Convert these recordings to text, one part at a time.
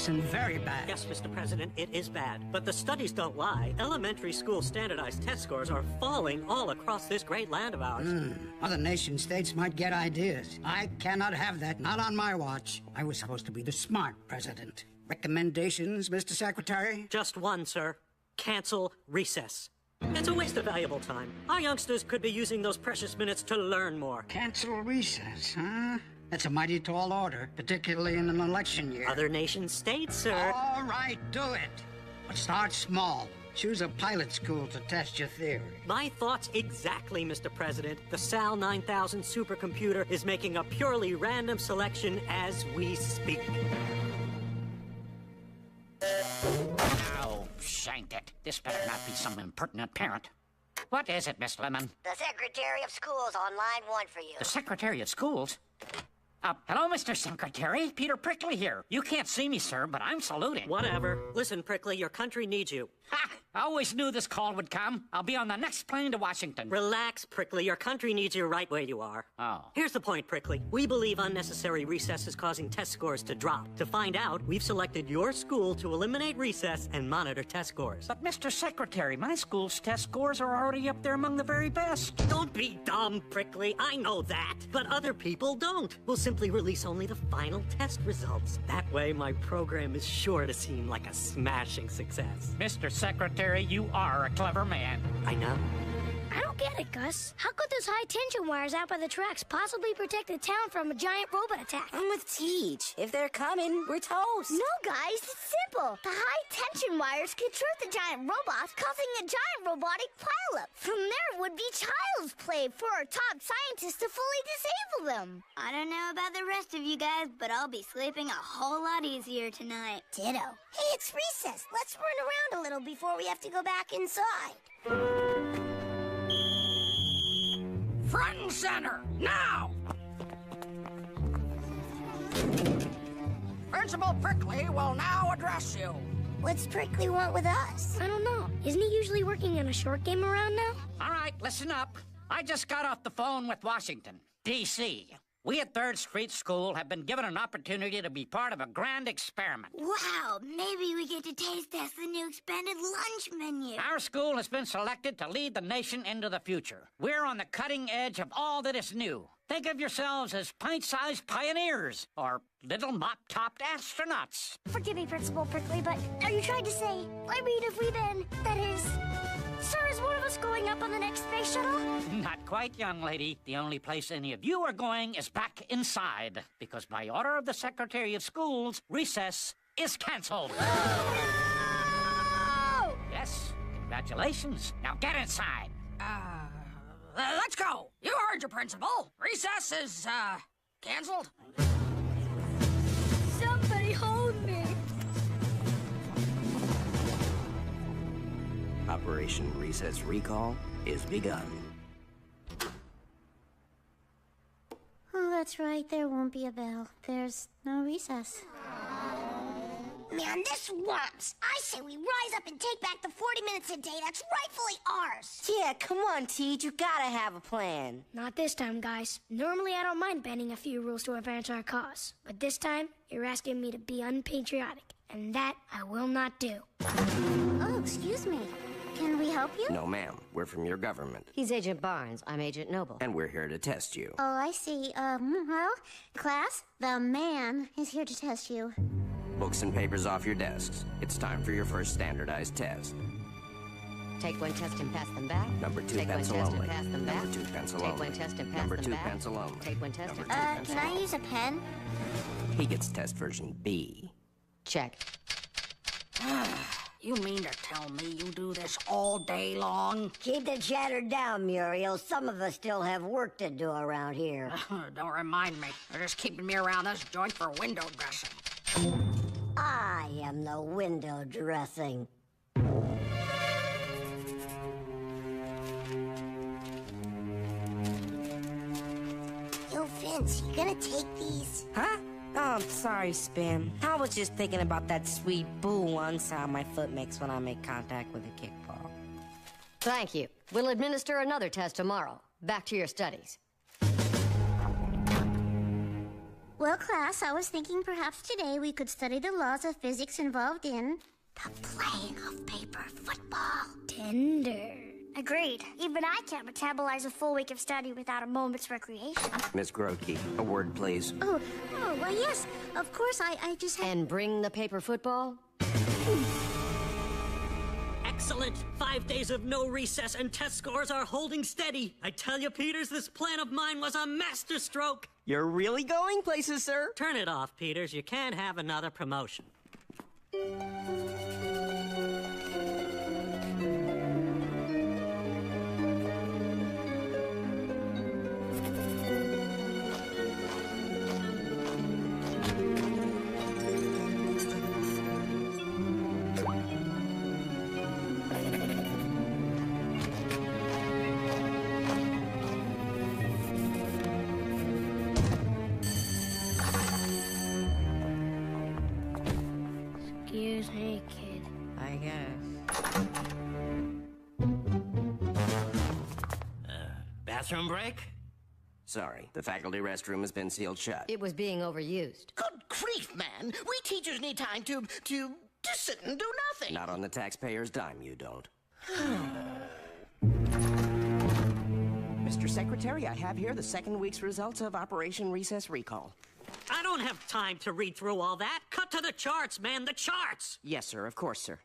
Garrison, very bad. Yes, Mr. President, it is bad. But the studies don't lie. Elementary school standardized test scores are falling all across this great land of ours. Other nation-states might get ideas. I cannot have that, not on my watch. I was supposed to be the smart president. Recommendations, Mr. Secretary? Just one, sir. Cancel recess. It's a waste of valuable time. Our youngsters could be using those precious minutes to learn more. Cancel recess, huh? That's a mighty tall order, particularly in an election year. Other nation-states, sir. All right, do it. But start small. Choose a pilot school to test your theory. My thoughts exactly, Mr. President. The SAL 9000 supercomputer is making a purely random selection as we speak. Oh, shank it. This better not be some impertinent parent. What is it, Miss Lemon? The Secretary of Schools on line 1 for you. The Secretary of Schools? Hello, Mr. Secretary. Peter Prickly here. You can't see me, sir, but I'm saluting. Whatever. Listen, Prickly, your country needs you. Ha! I always knew this call would come. I'll be on the next plane to Washington. Relax, Prickly. Your country needs you right where you are. Oh. Here's the point, Prickly. We believe unnecessary recess is causing test scores to drop. To find out, we've selected your school to eliminate recess and monitor test scores. But, Mr. Secretary, my school's test scores are already up there among the very best. Don't be dumb, Prickly. I know that. But other people don't. We'll simply release only the final test results. That way, my program is sure to seem like a smashing success. Mr. Secretary, you are a clever man. I know. I don't get it, Gus. How could those high-tension wires out by the tracks possibly protect the town from a giant robot attack? I'm with Teach. If they're coming, we're toast. No, guys, it's simple. The high-tension wires could trip the giant robots, causing a giant robotic pileup. From there would be child's play for our top scientists to fully disable them. I don't know about the rest of you guys, but I'll be sleeping a whole lot easier tonight. Ditto. Hey, it's recess. Let's run around a little before we have to go back inside. Front and center, now! Principal Prickly will now address you. What's Prickly want with us? I don't know. Isn't he usually working on a short game around now? All right, listen up. I just got off the phone with Washington, D.C. We at 3rd Street School have been given an opportunity to be part of a grand experiment. Wow, maybe we get to taste test the new expanded lunch menu. Our school has been selected to lead the nation into the future. We're on the cutting edge of all that is new. Think of yourselves as pint-sized pioneers, or little mop-topped astronauts. Forgive me, Principal Prickly, but are you trying to say, I mean, if we then, that is... Sir, is one of us going up on the next space shuttle? Not quite, young lady. The only place any of you are going is back inside, because by order of the Secretary of Schools, recess is canceled. Oh! Yes, congratulations. Now get inside. Let's go. You heard your principal. Recess is, canceled. Somebody hold me. Operation Recess Recall is begun. Oh, that's right. There won't be a bell. There's no recess. Man, this whomps. I say we rise up and take back the 40 minutes a day that's rightfully ours. Yeah, come on, Teach. You gotta have a plan. Not this time, guys. Normally, I don't mind bending a few rules to advance our cause. But this time, you're asking me to be unpatriotic. And that I will not do. Oh, excuse me. Can we help you? No, ma'am. We're from your government. He's Agent Barnes. I'm Agent Noble. And we're here to test you. Oh, I see. Well, class, the man is here to test you. Books and papers off your desks. It's time for your first standardized test. Take one test and pass them back. Number 2 Take pencil one test only. and pass them back. Number 2 pencil Take only. one test and pass Number them 2 back. pencil only. Take one test Number and 2 pass pencil Can I only. use a pen? He gets test version B. Check. You mean to tell me you do this all day long? Keep the chatter down, Muriel. Some of us still have work to do around here. Don't remind me. They're just keeping me around this joint for window dressing. I am the window dressing. Yo, Vince, you gonna take these? Huh? Oh, I'm sorry, Spam. I was just thinking about that sweet boo-one sound my foot makes when I make contact with a kickball. Thank you. We'll administer another test tomorrow. Back to your studies. Well, class, I was thinking perhaps today we could study the laws of physics involved in the playing of paper football. Tender. Agreed. Even I can't metabolize a full week of study without a moment's recreation. Miss Grotke, a word, please. Oh, well, yes. Of course, I just had... And bring the paper football? Excellent! 5 days of no recess and test scores are holding steady. I tell you, Peters, this plan of mine was a masterstroke. You're really going places, sir. Turn it off, Peters. You can't have another promotion. Excuse me, kid. I guess. Bathroom break? Sorry, the faculty restroom has been sealed shut. It was being overused. Good grief, man. We teachers need time to sit and do nothing. Not on the taxpayer's dime, you don't. Mr. Secretary, I have here the second week's results of Operation Recess Recall. I don't have time to read through all that. Cut to the charts, man, the charts! Yes, sir, of course, sir.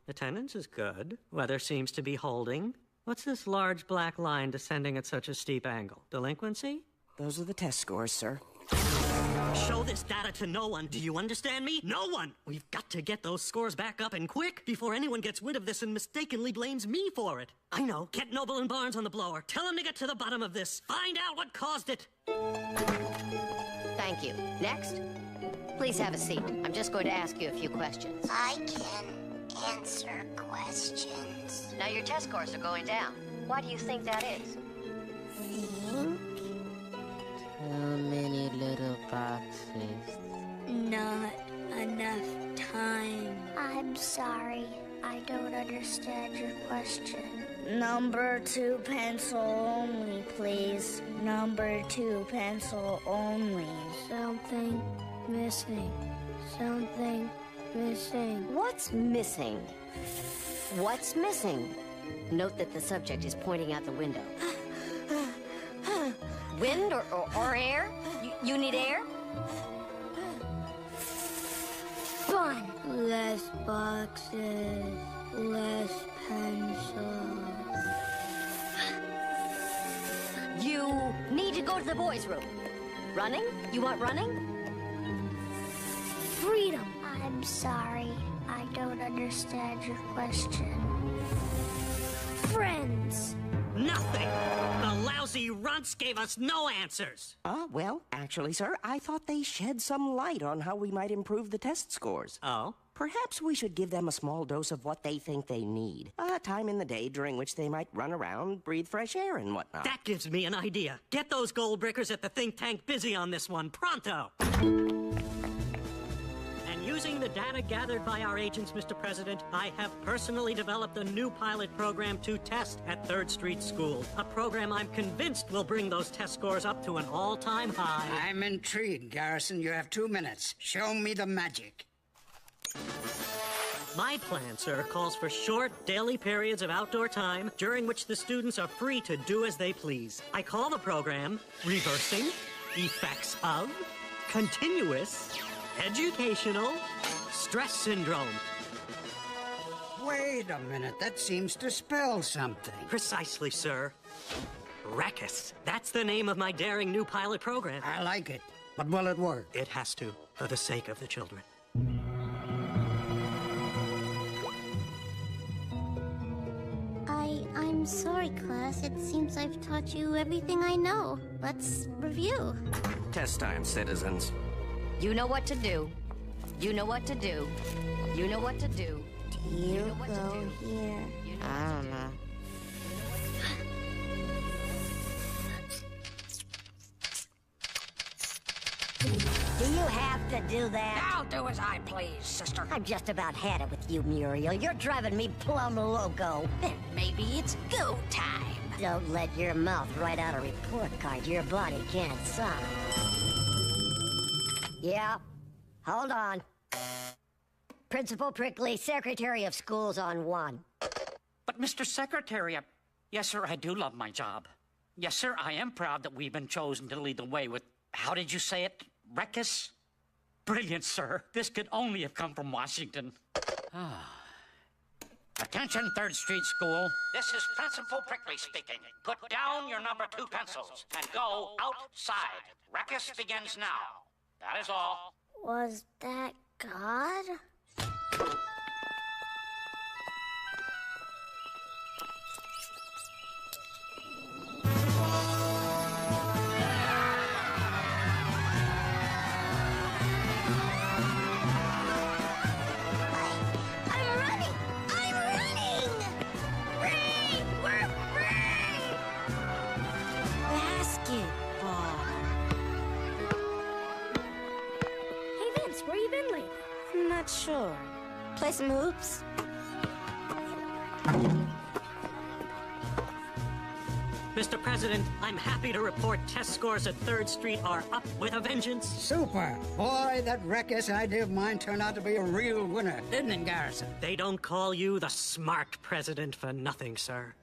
Attendance is good. Weather seems to be holding. What's this large black line descending at such a steep angle? Delinquency? Those are the test scores, sir. Show this data to no one, do you understand me? No one! We've got to get those scores back up and quick before anyone gets wind of this and mistakenly blames me for it. I know. Get Noble and Barnes on the blower. Tell them to get to the bottom of this. Find out what caused it. Thank you. Next. Please have a seat. I'm just going to ask you a few questions. I can answer questions. Now, your test scores are going down. Why do you think that is? Think? How many little boxes? Not enough time. I'm sorry. I don't understand your question. Number 2 pencil only, please. Number 2 pencil only. Something missing. Something missing. What's missing? What's missing? Note that the subject is pointing out the window. Wind or air? You need air? Fun. Less boxes. Less pencils. You need to go to the boys' room. Running? You want running? Freedom. I'm sorry. I don't understand your question. Friends. Nothing! The lousy runts gave us no answers. Well, actually, sir, I thought they shed some light on how we might improve the test scores. Oh? Perhaps we should give them a small dose of what they think they need. A time in the day during which they might run around, breathe fresh air and whatnot. That gives me an idea. Get those gold breakers at the think tank busy on this one, pronto! And using the data gathered by our agents, Mr. President, I have personally developed a new pilot program to test at 3rd Street School. A program I'm convinced will bring those test scores up to an all-time high. I'm intrigued, Garrison. You have 2 minutes. Show me the magic. My plan, sir, calls for short daily periods of outdoor time during which the students are free to do as they please. I call the program Reversing Effects of Continuous Educational Stress Syndrome. Wait a minute. That seems to spell something. Precisely, sir. Rackus. That's the name of my daring new pilot program. I like it. But will it work? It has to, for the sake of the children. I'm sorry, class. It seems I've taught you everything I know. Let's review. Test time, citizens. You know what to do. You know what to do. You know what to do. Do you go here? I don't know. Do you have to do that? I'll do as I please, sister. I've just about had it with you, Muriel. You're driving me plumb loco. Then maybe it's go time. Don't let your mouth write out a report card your body can't sign. Yeah, hold on. Principal Prickly, Secretary of Schools on 1. But, Mr. Secretary, yes, sir, I do love my job. Yes, sir, I am proud that we've been chosen to lead the way with, how did you say it, Ruckus? Brilliant, sir. This could only have come from Washington. Attention, 3rd Street School. This is Principal Prickly speaking. Put down your number 2 pencils and go outside. Ruckus begins now. That is all. Was that God? Not sure. Play some hoops? Mr. President, I'm happy to report test scores at 3rd Street are up with a vengeance. Super. Boy, that Ruckus idea of mine turned out to be a real winner, didn't it, Garrison? They don't call you the smart president for nothing, sir.